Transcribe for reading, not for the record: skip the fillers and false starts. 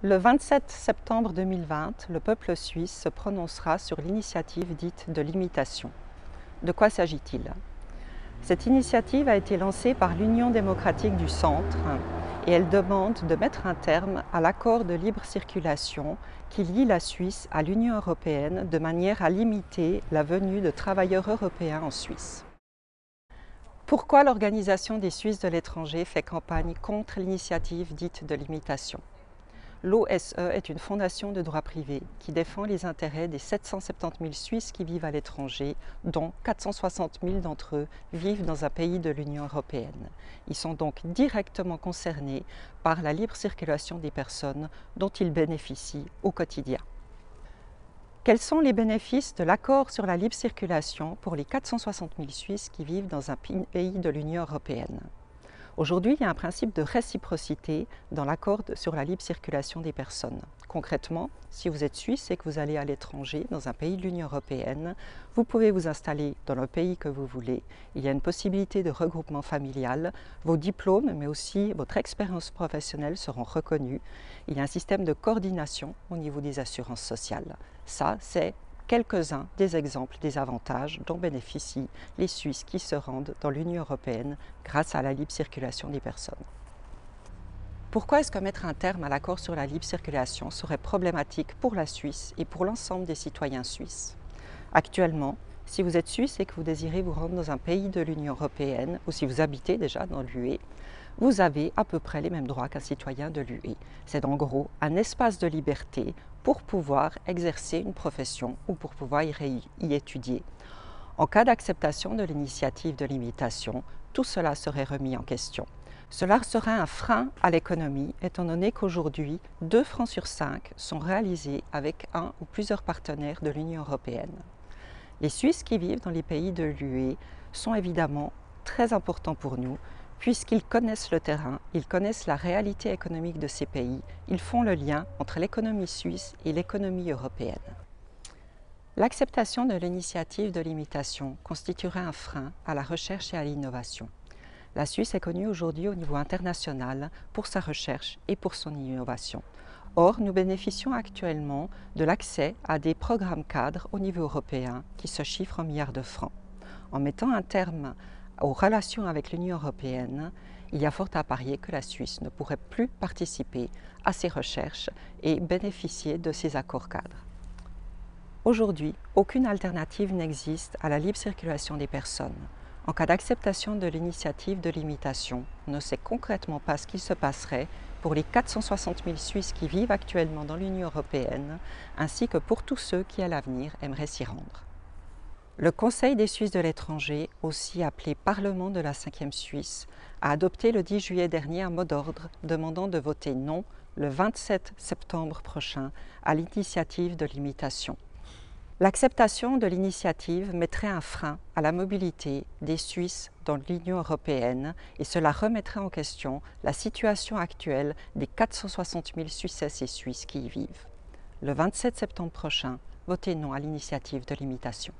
Le 27 septembre 2020, le peuple suisse se prononcera sur l'initiative dite de l'imitation. De quoi s'agit-il? Cette initiative a été lancée par l'Union démocratique du Centre et elle demande de mettre un terme à l'accord de libre circulation qui lie la Suisse à l'Union européenne de manière à limiter la venue de travailleurs européens en Suisse. Pourquoi l'Organisation des Suisses de l'étranger fait campagne contre l'initiative dite de l'imitation? L'OSE est une fondation de droit privé qui défend les intérêts des 770 000 Suisses qui vivent à l'étranger, dont 460 000 d'entre eux vivent dans un pays de l'Union européenne. Ils sont donc directement concernés par la libre circulation des personnes dont ils bénéficient au quotidien. Quels sont les bénéfices de l'accord sur la libre circulation pour les 460 000 Suisses qui vivent dans un pays de l'Union européenne? Aujourd'hui, il y a un principe de réciprocité dans l'accord sur la libre circulation des personnes. Concrètement, si vous êtes suisse et que vous allez à l'étranger, dans un pays de l'Union européenne, vous pouvez vous installer dans le pays que vous voulez. Il y a une possibilité de regroupement familial. Vos diplômes, mais aussi votre expérience professionnelle seront reconnus. Il y a un système de coordination au niveau des assurances sociales. Ça, c'est quelques-uns des exemples des avantages dont bénéficient les Suisses qui se rendent dans l'Union européenne grâce à la libre circulation des personnes. Pourquoi est-ce que mettre un terme à l'accord sur la libre circulation serait problématique pour la Suisse et pour l'ensemble des citoyens suisses? Actuellement, si vous êtes suisse et que vous désirez vous rendre dans un pays de l'Union européenne, ou si vous habitez déjà dans l'UE, vous avez à peu près les mêmes droits qu'un citoyen de l'UE. C'est en gros un espace de liberté pour pouvoir exercer une profession ou pour pouvoir y étudier. En cas d'acceptation de l'initiative de l'imitation, tout cela serait remis en question. Cela serait un frein à l'économie, étant donné qu'aujourd'hui, 2 francs sur 5 sont réalisés avec un ou plusieurs partenaires de l'Union européenne. Les Suisses qui vivent dans les pays de l'UE sont évidemment très importants pour nous, puisqu'ils connaissent le terrain, ils connaissent la réalité économique de ces pays, ils font le lien entre l'économie suisse et l'économie européenne. L'acceptation de l'initiative de l'imitation constituerait un frein à la recherche et à l'innovation. La Suisse est connue aujourd'hui au niveau international pour sa recherche et pour son innovation. Or, nous bénéficions actuellement de l'accès à des programmes cadres au niveau européen qui se chiffrent en milliards de francs. En mettant un terme aux relations avec l'Union européenne, il y a fort à parier que la Suisse ne pourrait plus participer à ces recherches et bénéficier de ces accords cadres. Aujourd'hui, aucune alternative n'existe à la libre circulation des personnes. En cas d'acceptation de l'initiative de l'imitation, on ne sait concrètement pas ce qu'il se passerait pour les 460 000 Suisses qui vivent actuellement dans l'Union européenne, ainsi que pour tous ceux qui à l'avenir aimeraient s'y rendre. Le Conseil des Suisses de l'étranger, aussi appelé Parlement de la 5e Suisse, a adopté le 10 juillet dernier un mot d'ordre demandant de voter non le 27 septembre prochain à l'initiative de l'imitation. L'acceptation de l'initiative mettrait un frein à la mobilité des Suisses dans l'Union européenne et cela remettrait en question la situation actuelle des 460 000 Suissesses et Suisses qui y vivent. Le 27 septembre prochain, votez non à l'initiative de l'imitation.